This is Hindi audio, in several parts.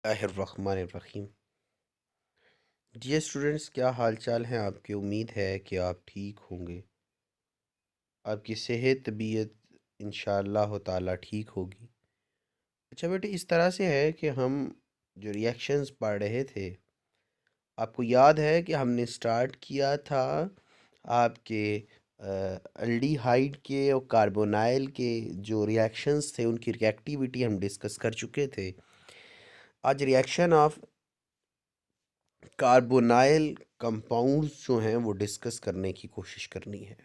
बिस्मिल्लाहिर्रहमानिर्रहीम। डियर स्टूडेंट्स, क्या हाल चाल हैं आपके? उम्मीद है कि आप ठीक होंगे। आपकी सेहत तबीयत इंशाअल्लाह ताला ठीक होगी। अच्छा बेटे, इस तरह से है कि हम जो रिएक्शंस पढ़ रहे थे, आपको याद है कि हमने स्टार्ट किया था आपके अल्डिहाइड के और कार्बोनाइल के जो रिएक्शंस थे उनकी रिएक्टिविटी हम डिस्कस कर चुके थे। आज रिएक्शन ऑफ कार्बोनाइल कंपाउंड्स जो हैं वो डिस्कस करने की कोशिश करनी है।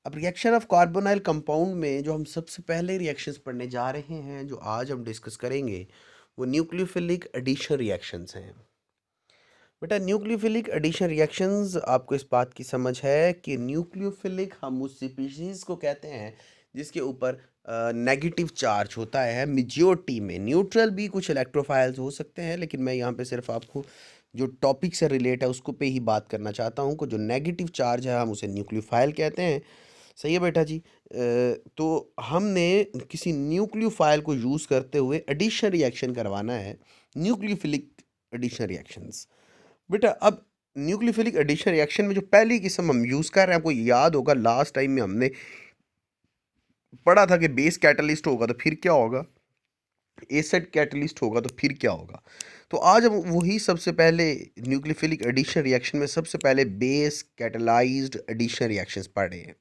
अब रिएक्शन ऑफ कार्बोनाइल कंपाउंड में जो हम सबसे पहले रिएक्शंस पढ़ने जा रहे हैं, जो आज हम डिस्कस करेंगे, वो न्यूक्लियोफिलिक एडिशन रिएक्शंस हैं। बेटा, न्यूक्लियोफिलिक एडिशन रिएक्शंस, आपको इस बात की समझ है कि न्यूक्लियोफिलिक हम उस स्पीशीज को कहते हैं जिसके ऊपर नेगेटिव चार्ज होता है। मेजॉरिटी में न्यूट्रल भी कुछ इलेक्ट्रोफाइल्स हो सकते हैं, लेकिन मैं यहाँ पे सिर्फ आपको जो टॉपिक से रिलेट है उसको पे ही बात करना चाहता हूँ कि जो नेगेटिव चार्ज है हम उसे न्यूक्लियोफाइल कहते हैं। सही है बेटा जी। तो हमने किसी न्यूक्लियोफाइल को यूज़ करते हुए एडिशन रिएक्शन करवाना है, न्यूक्लियोफिलिक एडिशन रिएक्शंस। बेटा, अब न्यूक्लियोफिलिक एडिशन रिएक्शन में जो पहली किस्म हम यूज़ कर रहे हैं, आपको याद होगा लास्ट टाइम में हमने पढ़ा था कि बेस कैटलिस्ट होगा तो फिर क्या होगा, एसिड कैटलिस्ट होगा तो फिर क्या होगा। तो आज हम वही सबसे पहले न्यूक्लियोफिलिक एडिशन रिएक्शन में सबसे पहले बेस कैटलाइज्ड एडिशन रिएक्शंस पढ़ रहे हैं।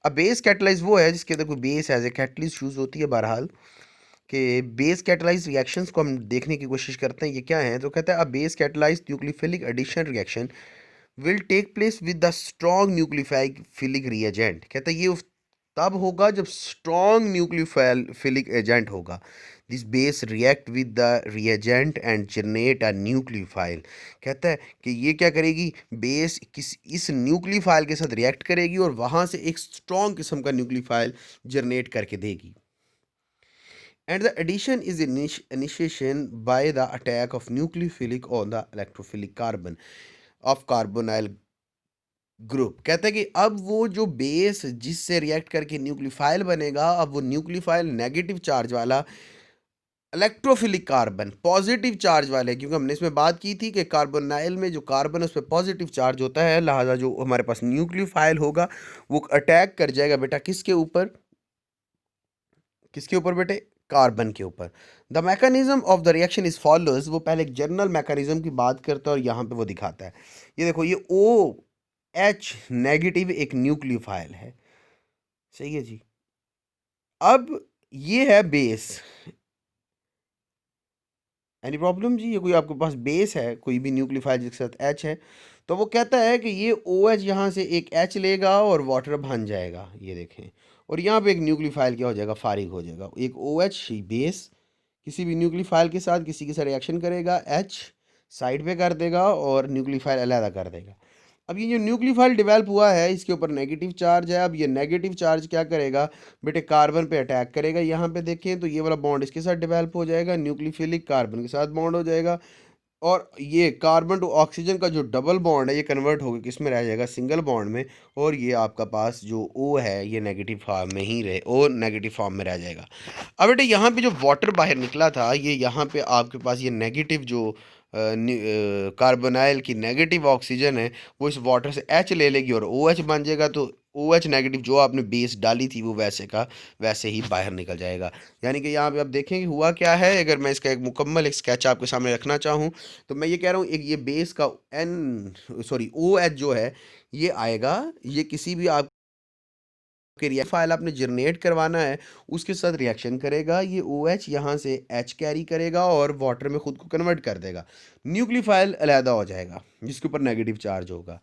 अब बेस कैटलाइज वो है जिसके अंदर कोई base as a catalyst use होती है। बहरहाल कि बेस कैटलाइज रिएक्शंस को हम देखने की कोशिश करते हैं, ये क्या है। तो कहता है a base catalyse nucleophilic addition reaction will take place with the strong nucleophilic reagent. कहता है ये तब होगा जब स्ट्रॉन्ग न्यूक्लियोफिलिक एजेंट होगा। This base react with the reagent and generate a nucleophile. कहता है कि ये क्या करेगी, बेस इस न्यूक्लियोफाइल के साथ रिएक्ट करेगी और वहाँ से एक स्ट्रॉन्ग किस्म का न्यूक्लियोफाइल जनरेट करके देगी। And the addition is initiation by the attack of nucleophilic on the electrophilic carbon of carbonyl group. कहता है कि अब वो जो बेस जिससे रिएक्ट करके न्यूक्लियोफाइल बनेगा, अब वो न्यूक्लियोफाइल नेगेटिव चार्ज वाला इलेक्ट्रोफिलिक कार्बन पॉजिटिव चार्ज वाले, क्योंकि हमने इसमें बात की थी कि कार्बोनाइल में जो कार्बन उस पर पॉजिटिव चार्ज होता है, लिहाजा जो हमारे पास न्यूक्लियोफाइल होगा वो अटैक कर जाएगा बेटा किसके ऊपर, किसके ऊपर बेटे, कार्बन के ऊपर। The mechanism of the reaction is follows. वो पहले एक जनरल मैकेनिज्म की बात करता है और यहाँ पे वो दिखाता है। ये देखो, ये ओ एच नेगेटिव एक न्यूक्लियोफाइल है। सही है जी। अब ये है बेस। एनी प्रॉब्लम जी? ये कोई आपके पास बेस है, कोई भी न्यूक्लियोफाइल जिसके साथ एच है, तो वो कहता है कि ये ओ एच यहाँ से एक एच लेगा और वाटर बन जाएगा, ये देखें, और यहाँ पे एक न्यूक्लियोफाइल क्या हो जाएगा, फारिग हो जाएगा। एक ओ एच बेस किसी भी न्यूक्लियोफाइल के साथ किसी के साथ रिएक्शन करेगा, एच साइड पे कर देगा और न्यूक्लियोफाइल अलग कर देगा। अब ये जो न्यूक्लियोफाइल डेवलप हुआ है इसके ऊपर नेगेटिव चार्ज है। अब ये नेगेटिव चार्ज क्या करेगा बेटे, कार्बन पे अटैक करेगा। यहाँ पे देखें तो ये वाला बॉन्ड इसके साथ डेवलप हो जाएगा, न्यूक्लियोफिलिक कार्बन के साथ बॉन्ड हो जाएगा, और ये कार्बन टू ऑक्सीजन का जो डबल बॉन्ड है ये कन्वर्ट होकर किस में रह जाएगा, सिंगल बॉन्ड में। और ये आपका पास जो ओ है ये नेगेटिव फॉर्म में ही रहे, ओ नेगेटिव फॉर्म में रह जाएगा। अब बेटे यहाँ पे जो वाटर बाहर निकला था, ये यहाँ पे आपके पास ये नेगेटिव जो कार्बोनाइल की नेगेटिव ऑक्सीजन है वो इस वाटर से एच ले लेगी और ओ एच बन जाएगा। तो ओ एच नेगेटिव जो आपने बेस डाली थी वो वैसे का वैसे ही बाहर निकल जाएगा। यानी कि यहाँ पे आप देखेंगे हुआ क्या है। अगर मैं इसका एक मुकम्मल एक स्केच आपके सामने रखना चाहूँ तो मैं ये कह रहा हूँ, एक ये बेस का ओ एच जो है ये आएगा, ये किसी भी आप फाइल आपने जनरेट करवाना है उसके साथ रिएक्शन करेगा। ये ओ एच यहाँ से एच कैरी करेगा और वाटर में खुद को कन्वर्ट कर देगा, न्यूक्लियोफाइल अलहदा हो जाएगा जिसके ऊपर नेगेटिव चार्ज होगा।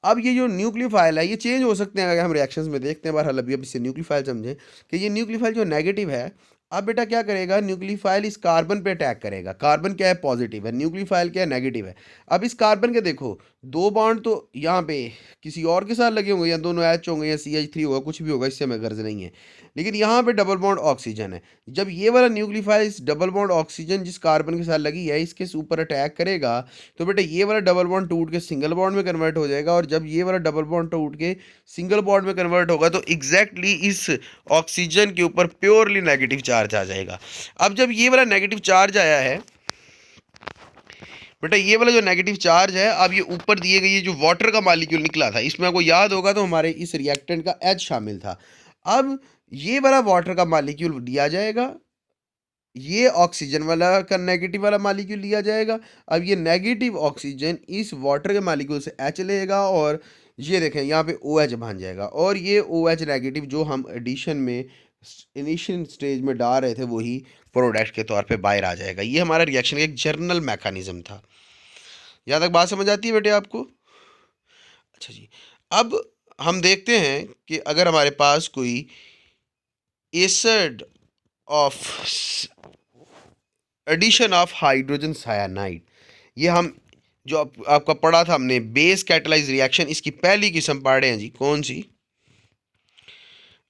अब ये जो न्यूक्लियोफाइल है ये चेंज हो सकते हैं, अगर हम रिएक्शंस में देखते हैं। बहरहाल अभी अब इससे न्यूक्लियोफाइल समझें कि ये न्यूक्लियोफाइल जो नेगेटिव है, अब बेटा क्या करेगा, न्यूक्लियोफाइल इस कार्बन पे अटैक करेगा। कार्बन क्या है, पॉजिटिव है, न्यूक्लियोफाइल क्या है, नेगेटिव है। अब इस कार्बन के देखो दो बॉन्ड तो यहाँ पे किसी और के साथ लगे होंगे, या दोनों एच होंगे या CH3 होगा, कुछ भी होगा, इससे हमें गर्ज नहीं है। लेकिन यहाँ पे डबल बॉन्ड ऑक्सीजन है। जब ये वाला न्यूक्लियोफाइल इस डबल बॉन्ड ऑक्सीजन जिस कार्बन के साथ लगी है इसके ऊपर अटैक करेगा, तो बेटा ये वाला डबल बॉन्ड टूट के सिंगल बॉन्ड में कन्वर्ट हो जाएगा। और जब ये वाला डबल बॉन्ड टूट के सिंगल बॉन्ड में कन्वर्ट होगा तो एग्जैक्टली इस ऑक्सीजन के ऊपर प्योरली नेगेटिव चार्ज आ जाएगा। अब जब ये वाला नेगेटिव चार्ज आया है बेटा, ये वाला जो नेगेटिव चार्ज है, अब ये ऊपर दिए गए ये जो वाटर का मॉलिक्यूल निकला था, इसमें आपको याद होगा तो हमारे इस रिएक्टेंट का H शामिल था। अब ये वाला वाटर का मॉलिक्यूल लिया जाएगा, ये ऑक्सीजन वाला का नेगेटिव वाला मॉलिक्यूल लिया जाएगा। अब ये नेगेटिव ऑक्सीजन इस वाटर के मॉलिक्यूल से H लेगा और ये देखें यहाँ पे OH बन जाएगा, और ये OH नेगेटिव जो हम एडिशन में इनिशियल स्टेज में डाल रहे थे वही प्रोडक्ट के तौर पे बाहर आ जाएगा। ये हमारा रिएक्शन का एक जर्नल मैकेनिज्म था। यहाँ तक बात समझ आती है बेटे आपको? अच्छा जी, अब हम देखते हैं कि अगर हमारे पास कोई acid of addition of hydrogen cyanide, ये हम जो आपका पढ़ा था हमने बेस कैटलाइज रिएक्शन, इसकी पहली किस्म पढ़े हैं जी, कौन सी?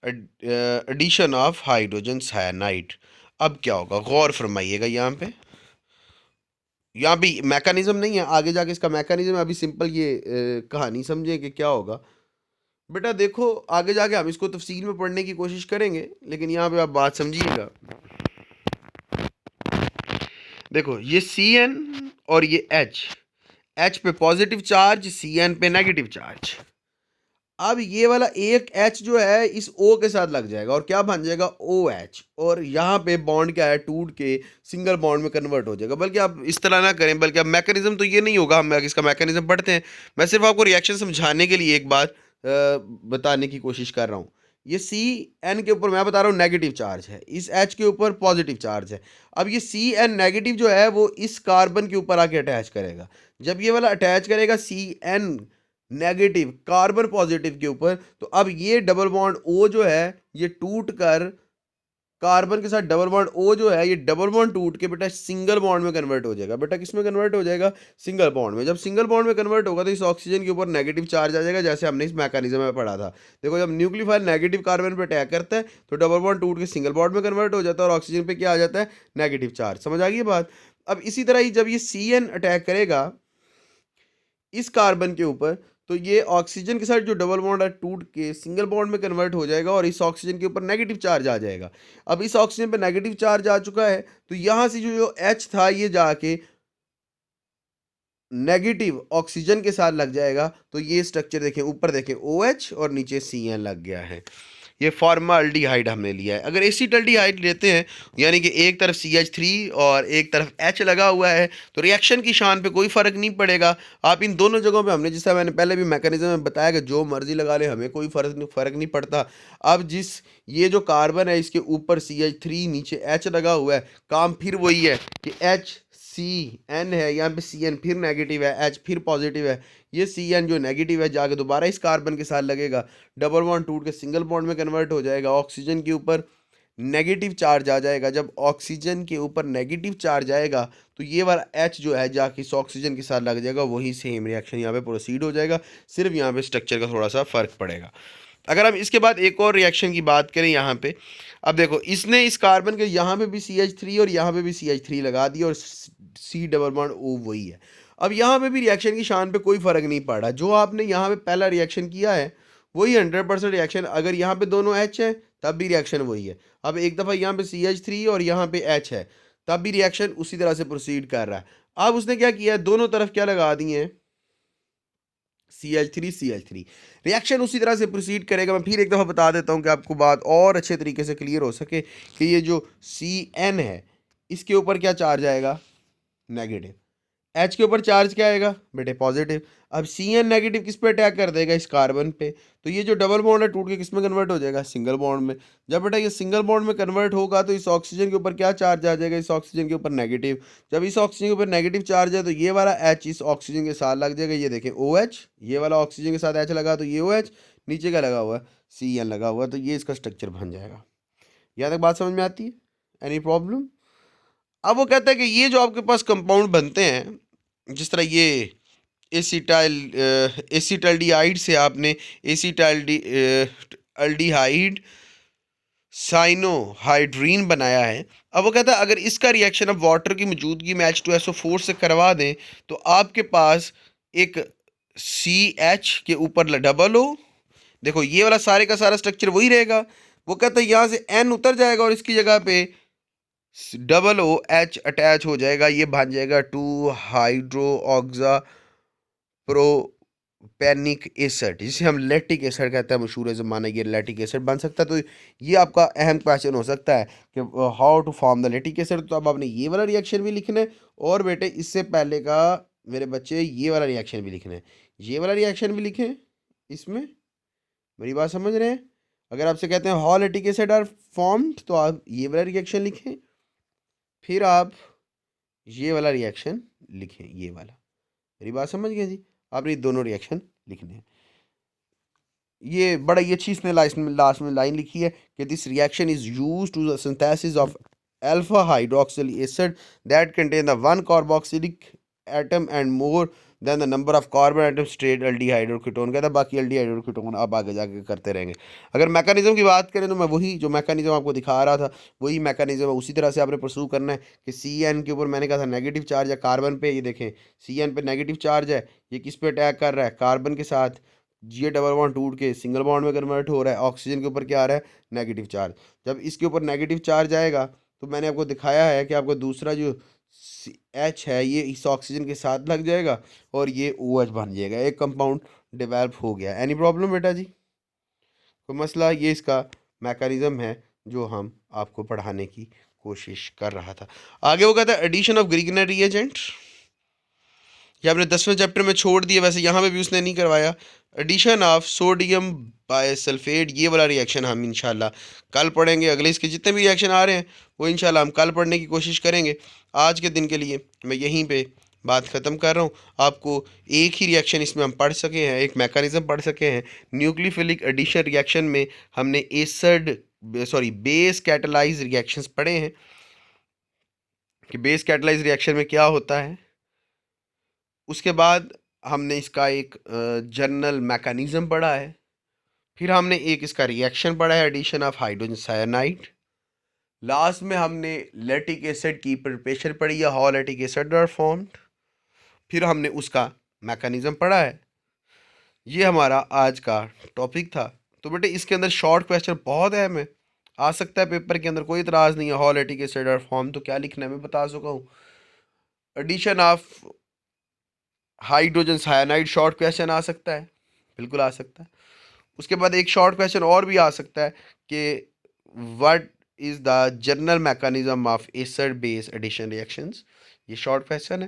Addition of hydrogen cyanide. अब क्या होगा, गौर फरमाइएगा। यहाँ पे मैकेनिज्म नहीं है, आगे जाके इसका मैकेनिज्म है। अभी सिंपल ये कहानी समझे कि क्या होगा। बेटा देखो, आगे जाके हम इसको तफसील में पढ़ने की कोशिश करेंगे, लेकिन यहाँ पे आप बात समझिएगा। देखो ये Cn और ये H पे पॉजिटिव चार्ज, Cn पे नेगेटिव चार्ज। अब ये वाला एक H जो है इस O के साथ लग जाएगा और क्या बन जाएगा, OH, और यहाँ पे बॉन्ड क्या है, टूट के सिंगल बॉन्ड में कन्वर्ट हो जाएगा। बल्कि आप इस तरह ना करें, बल्कि अब मैकेनिज्म तो ये नहीं होगा, हम इसका मैकेनिज्म पढ़ते हैं। मैं सिर्फ आपको रिएक्शन समझाने के लिए एक बात बताने की कोशिश कर रहा हूँ। ये Cn के ऊपर मैं बता रहा हूँ नेगेटिव चार्ज है, इस H के ऊपर पॉजिटिव चार्ज है। अब ये Cn नेगेटिव जो है वो इस कार्बन के ऊपर आके अटैच करेगा। जब ये वाला अटैच करेगा Cn नेगेटिव कार्बन पॉजिटिव के ऊपर, तो अब ये डबल बॉन्ड O जो है ये टूट कर कार्बन के साथ डबल बॉन्ड O जो है ये डबल बॉन्ड टूट के बेटा सिंगल बॉन्ड में कन्वर्ट हो जाएगा। बेटा किस में कन्वर्ट हो जाएगा, सिंगल बॉन्ड में। जब सिंगल बॉन्ड में कन्वर्ट होगा तो इस ऑक्सीजन के ऊपर नेगेटिव चार्ज आ जाएगा, जैसे हमने इस मैकेनिज्म में पढ़ा था। देखो जब न्यूक्लियोफाइल नेगेटिव कार्बन पे अटैक करता है तो डबल बॉन्ड टूट के सिंगल बॉन्ड में कन्वर्ट हो जाता है और ऑक्सीजन पे क्या आ जाता है, नेगेटिव चार्ज। समझ आ गई बात? अब इसी तरह ही जब ये Cn अटैक करेगा इस कार्बन के ऊपर, तो ये ऑक्सीजन के साथ जो डबल बॉन्ड है टूट के सिंगल बॉन्ड में कन्वर्ट हो जाएगा और इस ऑक्सीजन के ऊपर नेगेटिव चार्ज आ जाएगा। अब इस ऑक्सीजन पे नेगेटिव चार्ज आ चुका है तो यहाँ से जो H था ये जाके नेगेटिव ऑक्सीजन के साथ लग जाएगा। तो ये स्ट्रक्चर देखें, ऊपर देखें OH और नीचे Cn लग गया है। ये फॉर्माल्डिहाइड हमने लिया है। अगर एसिटाल्डिहाइड लेते हैं, यानी कि एक तरफ CH3 और एक तरफ H लगा हुआ है, तो रिएक्शन की शान पे कोई फ़र्क नहीं पड़ेगा। आप इन दोनों जगहों पे, हमने जैसा मैंने पहले भी मैकेनिज्म में बताया कि जो मर्जी लगा ले हमें कोई फ़र्क नहीं पड़ता। अब जिस ये जो कार्बन है इसके ऊपर CH3 नीचे H लगा हुआ है, काम फिर वही है कि HCN है, यहाँ पे Cn फिर नेगेटिव है, H फिर पॉजिटिव है। ये Cn जो नेगेटिव है जाके दोबारा इस कार्बन के साथ लगेगा, डबल बॉन्ड टूट के सिंगल बॉन्ड में कन्वर्ट हो जाएगा, ऑक्सीजन के ऊपर नेगेटिव चार्ज आ जाएगा। जब ऑक्सीजन के ऊपर नेगेटिव चार्ज आएगा तो ये वाला H जो है जाके इस ऑक्सीजन के साथ लग जाएगा, वही सेम रिएक्शन यहाँ पे प्रोसीड हो जाएगा, सिर्फ यहाँ पे स्ट्रक्चर का थोड़ा सा फ़र्क पड़ेगा। अगर हम इसके बाद एक और रिएक्शन की बात करें यहाँ पे, अब देखो इसने इस कार्बन के यहाँ पे भी CH3 और यहाँ पे भी CH3 लगा दिया और C डबल बॉन्ड O वही है। अब यहाँ पे भी रिएक्शन की शान पे कोई फ़र्क नहीं पड़ा। जो आपने यहाँ पे पहला रिएक्शन किया है वही 100% रिएक्शन। अगर यहाँ पे दोनों H है तब भी रिएक्शन वही है। अब एक दफ़ा यहाँ पे CH3 और यहाँ पे H है तब भी रिएक्शन उसी तरह से प्रोसीड कर रहा है। अब उसने क्या किया है, दोनों तरफ क्या लगा दिए हैं, CH3 रिएक्शन उसी तरह से प्रोसीड करेगा। मैं फिर एक दफ़ा बता देता हूँ कि आपको बात और अच्छे तरीके से क्लियर हो सके कि ये जो Cn है इसके ऊपर क्या चार्ज आएगा, नेगेटिव। H के ऊपर चार्ज क्या आएगा बेटे, पॉजिटिव। अब Cn नेगेटिव किस पे अटैक कर देगा, इस कार्बन पे। तो ये जो डबल बॉन्ड है टूट के किस में कन्वर्ट हो जाएगा, सिंगल बॉन्ड में। जब बेटा ये सिंगल बॉन्ड में कन्वर्ट होगा तो इस ऑक्सीजन के ऊपर क्या चार्ज आ जाएगा, इस ऑक्सीजन के ऊपर नेगेटिव। जब इस ऑक्सीजन के ऊपर नेगेटिव चार्ज है तो ये वाला H इस ऑक्सीजन के साथ लग जाएगा। ये देखें OH, ये वाला ऑक्सीजन के साथ H लगा तो ये OH, नीचे का लगा हुआ है Cn लगा हुआ, तो ये इसका स्ट्रक्चर बन जाएगा। यहाँ तक बात समझ में आती है, एनी प्रॉब्लम? अब वो कहता है कि ये जो आपके पास कंपाउंड बनते हैं, जिस तरह ये एसिटाल्डिहाइड से आपने एसिटाल्डिहाइड साइनोहाइड्रीन बनाया है। अब वो कहता है अगर इसका रिएक्शन अब वाटर की मौजूदगी में H2SO4 से करवा दें तो आपके पास एक CH के ऊपर डबल O, देखो ये वाला सारे का सारा स्ट्रक्चर वही रहेगा। वो कहता है यहाँ से N उतर जाएगा और इसकी जगह पे डबल ओ एच अटैच हो जाएगा, ये बन जाएगा 2 हाइड्रो ऑक्सा प्रोपेनिक एसिड, जिसे हम लैक्टिक एसिड कहते हैं, मशहूर ज़माना ये लैक्टिक एसिड बन सकता है। तो ये आपका अहम क्वेश्चन हो सकता है कि how to form the lactic acid. तो अब आपने ये वाला रिएक्शन भी लिखना है, और बेटे इससे पहले का मेरे बच्चे ये वाला रिएक्शन भी लिखना है, ये वाला रिएक्शन भी लिखें इसमें। मेरी बात समझ रहे हैं? अगर आपसे कहते हैं how lactic acid are formed, तो आप ये वाला रिएक्शन लिखें, फिर आप ये वाला रिएक्शन लिखें, ये वाला। मेरी बात समझ गए जी? आपने दोनों रिएक्शन लिखने हैं। ये बड़ा ही अच्छी इसने लास्ट में लाइन लिखी है कि this reaction is used to the synthesis of alpha hydroxyl acid that contain the one carboxylic atom and more than the number of carbon atom straight aldehyde और कीटोन। कहता है बाकी एल्डिहाइड और कीटोन आप आगे जाके करते रहेंगे। अगर मैकेनिज्म की बात करें तो मैं वही जो मैकेनिज्म आपको दिखा रहा था वही मैकेनिज्म है, उसी तरह से आपने परसू करना है कि सी एन के ऊपर मैंने कहा था नेगेटिव चार्ज है कार्बन पे, ये देखें सी एन पे नेगेटिव चार्ज है, ये किस पे अटैक कर रहा है, कार्बन के साथ। ये डबल बॉन्ड टूट के सिंगल बॉन्ड में कन्वर्ट हो रहा है, ऑक्सीजन के ऊपर क्या आ रहा है, नेगेटिव चार्ज। जब इसके ऊपर नेगेटिव चार्ज आएगा तो मैंने आपको दिखाया है कि आपका दूसरा जो एच है ये इस ऑक्सीजन के साथ लग जाएगा और ये ओ एच बन जाएगा, एक कंपाउंड डेवलप हो गया। एनी प्रॉब्लम बेटा जी? कोई मसला? ये इसका मैकेनिज्म है जो हम आपको पढ़ाने की कोशिश कर रहा था। आगे वो कहता है एडिशन ऑफ ग्रीगनर रिएजेंट, ये आपने 10वें चैप्टर में छोड़ दिया, वैसे यहाँ पे भी उसने नहीं करवाया। एडिशन ऑफ सोडियम बायसल्फेट, ये वाला रिएक्शन हम इंशाल्लाह कल पढ़ेंगे। अगले इसके जितने भी रिएक्शन आ रहे हैं वो इंशाल्लाह हम कल पढ़ने की कोशिश करेंगे। आज के दिन के लिए मैं यहीं पे बात ख़त्म कर रहा हूँ। आपको एक ही रिएक्शन इसमें हम पढ़ सके हैं, एक मैकेनिज्म पढ़ सके हैं। न्यूक्लियोफिलिक एडिशन रिएक्शन में हमने बेस कैटलाइज रिएक्शंस पढ़े हैं कि बेस कैटलाइज रिएक्शन में क्या होता है। उसके बाद हमने इसका एक जनरल मैकेनिज्म पढ़ा है, फिर हमने एक इसका रिएक्शन पढ़ा है addition of hydrogen cyanide. Last में हमने लैक्टिक एसिड की प्रिपरेशन पढ़ी है, how lactic acid are formed, फिर हमने उसका मैकेनिज्म पढ़ा है। ये हमारा आज का टॉपिक था। तो बेटे इसके अंदर शॉर्ट क्वेश्चन बहुत अहम है, आ सकता है पेपर के अंदर, कोई इतराज़ नहीं है। How lactic acid are form तो क्या लिखना है मैं बता चुका हूँ। Addition of hydrogen cyanide short question आ सकता है, बिल्कुल आ सकता है। उसके बाद एक शॉर्ट क्वेश्चन और भी आ सकता है कि what is the general mechanism of acid base addition reactions, ये शॉर्ट क्वेश्चन है।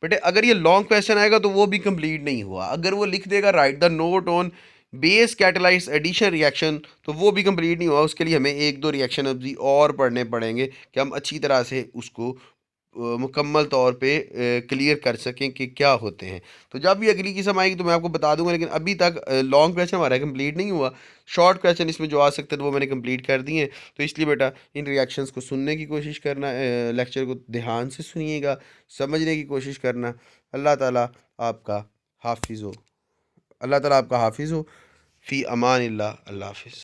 बेटे अगर ये लॉन्ग क्वेश्चन आएगा तो वो भी कंप्लीट नहीं हुआ। अगर वो लिख देगा write the note on base catalyse addition reaction, तो वो भी कंप्लीट नहीं हुआ। उसके लिए हमें एक दो रिएक्शन अभी और पढ़ने पड़ेंगे कि हम अच्छी तरह से उसको मुकम्मल तौर पे क्लियर कर सकें कि क्या होते हैं। तो जब भी अगली किस्म आएगी तो मैं आपको बता दूंगा, लेकिन अभी तक लॉन्ग क्वेश्चन हमारा कंप्लीट नहीं हुआ। शॉर्ट क्वेश्चन इसमें जो आ सकते थे वो मैंने कंप्लीट कर दिए हैं। तो इसलिए बेटा इन रिएक्शंस को सुनने की कोशिश करना, लेक्चर को ध्यान से सुनिएगा, समझने की कोशिश करना। अल्लाह ताला आपका हाफिज़ हो, अल्लाह ताला आपका हाफिज़ हो। फ़ी अमान अल्लाह। अल्लाह हाफिज़।